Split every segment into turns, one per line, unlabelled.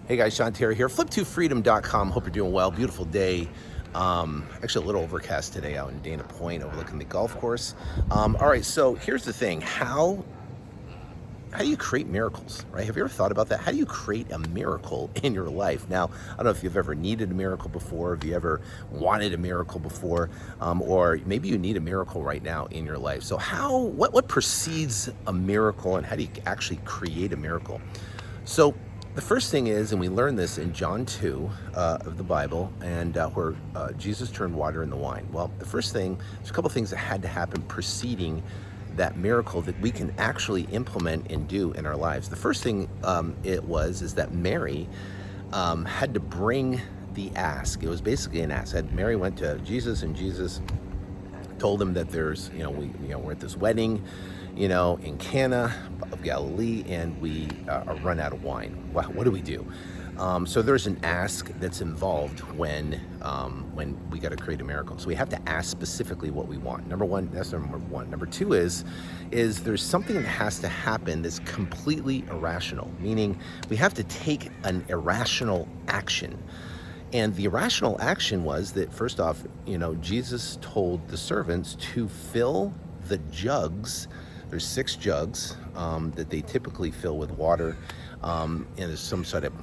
Hey guys, Sean Terry here, flip2freedom.com. Hope you're doing well. Beautiful day. Actually a little overcast today out in Dana Point overlooking the golf course. All right, so here's the thing. How do you create miracles, right? Have you ever thought about that? How do you create a miracle in your life? Now, I don't know if you've ever needed a miracle before, if you ever wanted a miracle before, or maybe you need a miracle right now in your life. So what precedes a miracle, and how do you actually create a miracle? So the first thing is, and we learn this in John 2 of the Bible, and where Jesus turned water into wine. Well, the first thing, there's a couple things that had to happen preceding that miracle that we can actually implement and do in our lives. The first thing is that Mary had to bring the ask. It was basically an ask. Mary went to Jesus, and Jesus told him that there's, we're at this wedding, in Cana of Galilee, and we are run out of wine. What do we do? So there's an ask that's involved when we got to create a miracle. So we have to ask specifically what we want. Number one, that's number one. Number two is there's something that has to happen that's completely irrational, meaning we have to take an irrational action. And the irrational action was that, first off, Jesus told the servants to fill the jugs. There's 6 jugs that they typically fill with water, and there's some sort of,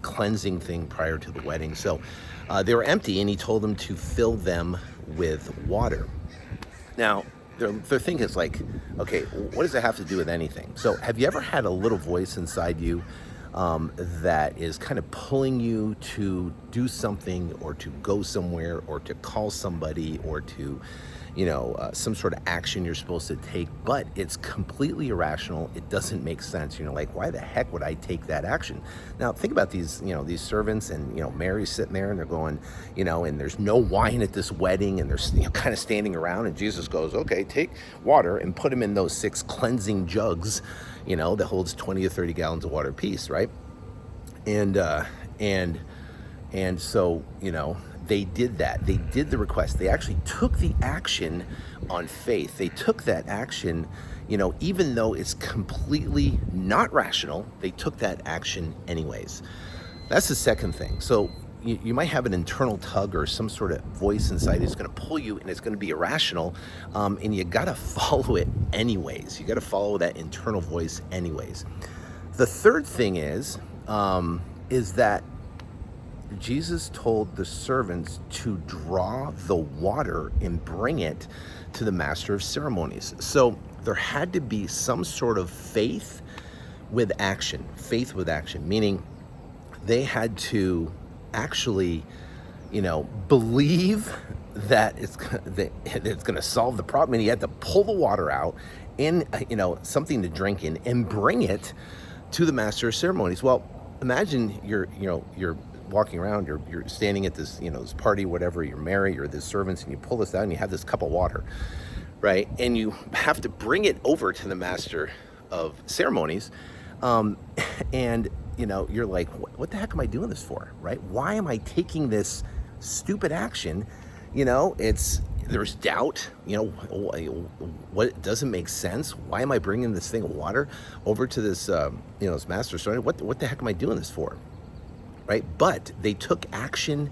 cleansing thing prior to the wedding. So they were empty, and he told them to fill them with water. Now, their thing is like, okay, what does it have to do with anything? So have you ever had a little voice inside you that is kind of pulling you to do something, or to go somewhere, or to call somebody, or to some sort of action you're supposed to take, but it's completely irrational. It doesn't make sense. Like, why the heck would I take that action? Now, think about these, these servants, and, Mary's sitting there, and they're going, and there's no wine at this wedding, and they're, kind of standing around, and Jesus goes, okay, take water and put them in those 6 cleansing jugs, that holds 20 or 30 gallons of water apiece, right? And so, they did that. They did the request. They actually took the action on faith. They took that action, even though it's completely not rational, they took that action anyways. That's the second thing. So you might have an internal tug or some sort of voice inside that's going to pull you, and it's going to be irrational, and you got to follow it anyways. You got to follow that internal voice anyways. The third thing is that Jesus told the servants to draw the water and bring it to the master of ceremonies. So there had to be some sort of faith with action, meaning they had to actually, believe that it's going to solve the problem. And he had to pull the water out in, something to drink in, and bring it to the master of ceremonies. Well, imagine you're walking around, you're standing at this, this party, whatever, you're married, you're the servants, and you pull this out, and you have this cup of water, right? And you have to bring it over to the master of ceremonies, and you're like, what the heck am I doing this for, right? Why am I taking this stupid action? There's doubt, what doesn't make sense. Why am I bringing this thing of water over to this, this master ceremony? What the heck am I doing this for? Right? But they took action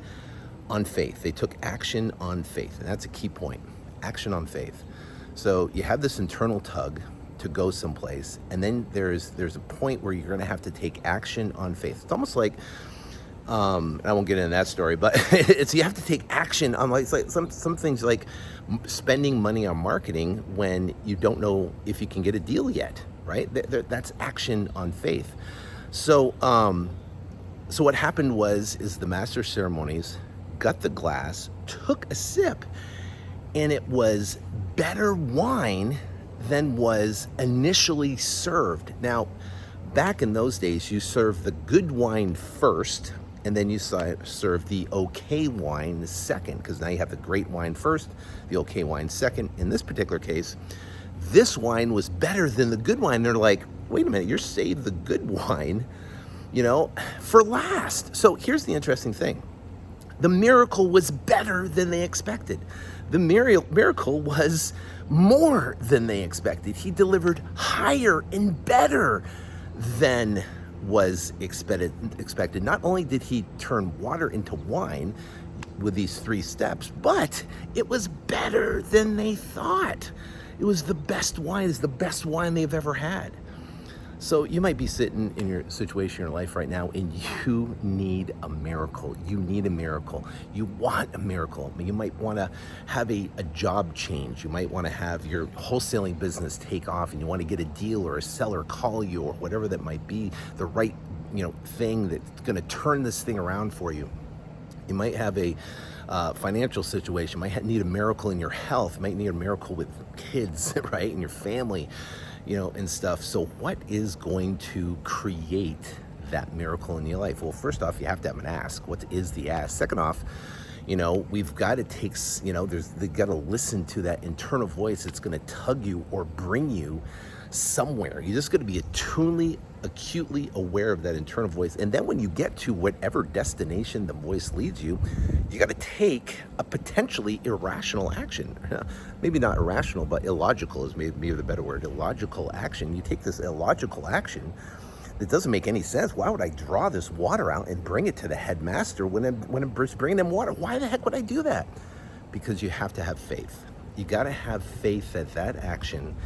on faith. And that's a key point. Action on faith. So you have this internal tug to go someplace, and then there's a point where you're going to have to take action on faith. It's almost like, I won't get into that story, but you have to take action on, like, some things, like spending money on marketing when you don't know if you can get a deal yet, right? That's action on faith. So what happened is the master of ceremonies got the glass, took a sip, and it was better wine than was initially served. Now, back in those days, you served the good wine first, and then you serve the okay wine second, because now you have the great wine first, the okay wine second. In this particular case, this wine was better than the good wine. They're like, wait a minute, you're saved the good wine, for last. So here's the interesting thing. The miracle was better than they expected. The miracle was more than they expected. He delivered higher and better than was expected. Not only did he turn water into wine with these 3 steps, but it was better than they thought. It was the best wine. It's the best wine they've ever had. So you might be sitting in your situation in your life right now and you need a miracle. You need a miracle. You want a miracle. You might want to have a job change. You might want to have your wholesaling business take off and you want to get a deal or a seller call you or whatever that might be, the right, thing that's going to turn this thing around for you. You might have a financial situation. You might need a miracle in your health. You might need a miracle with kids, right? And your family, and stuff. So what is going to create that miracle in your life? Well, first off, you have to have an ask. What is the ask? Second off, we've got to take, they got to listen to that internal voice that's going to tug you or bring you somewhere. You just got to be acutely aware of that internal voice. And then when you get to whatever destination the voice leads you, you got to take a potentially irrational action. Maybe not irrational, but illogical is maybe the better word. Illogical action. You take this illogical action that doesn't make any sense. Why would I draw this water out and bring it to the headmaster when I'm bringing them water? Why the heck would I do that? Because you have to have faith. You got to have faith that action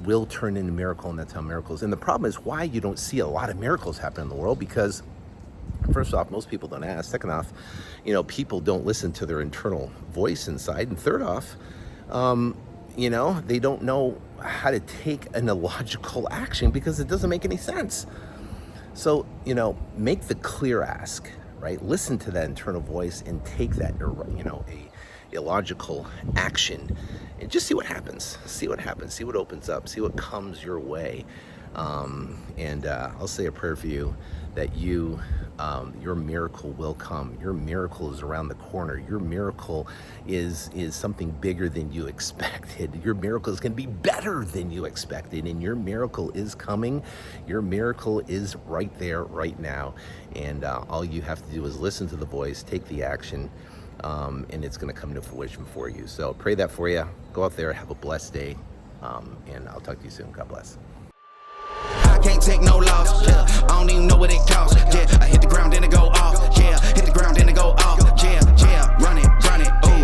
will turn into a miracle, and that's how miracles. And the problem is why you don't see a lot of miracles happen in the world, because first off, most people don't ask. Second off, people don't listen to their internal voice inside. And third off, they don't know how to take an illogical action because it doesn't make any sense. So, make the clear ask, right? Listen to that internal voice and take that, a illogical action and just see what happens. See what happens. See what opens up. See what comes your way. And I'll say a prayer for you that your miracle will come. Your miracle is around the corner. Your miracle is something bigger than you expected. Your miracle is going to be better than you expected, and your miracle is coming. Your miracle is right there, right now. And all you have to do is listen to the voice, take the action, and it's going to come to fruition for you. So pray that for you. Go out there, have a blessed day, and I'll talk to you soon. God bless.
I can't take no loss, yeah. I don't even know what it costs, yeah. I hit the ground, then it go off, yeah. Hit the ground, then it go off.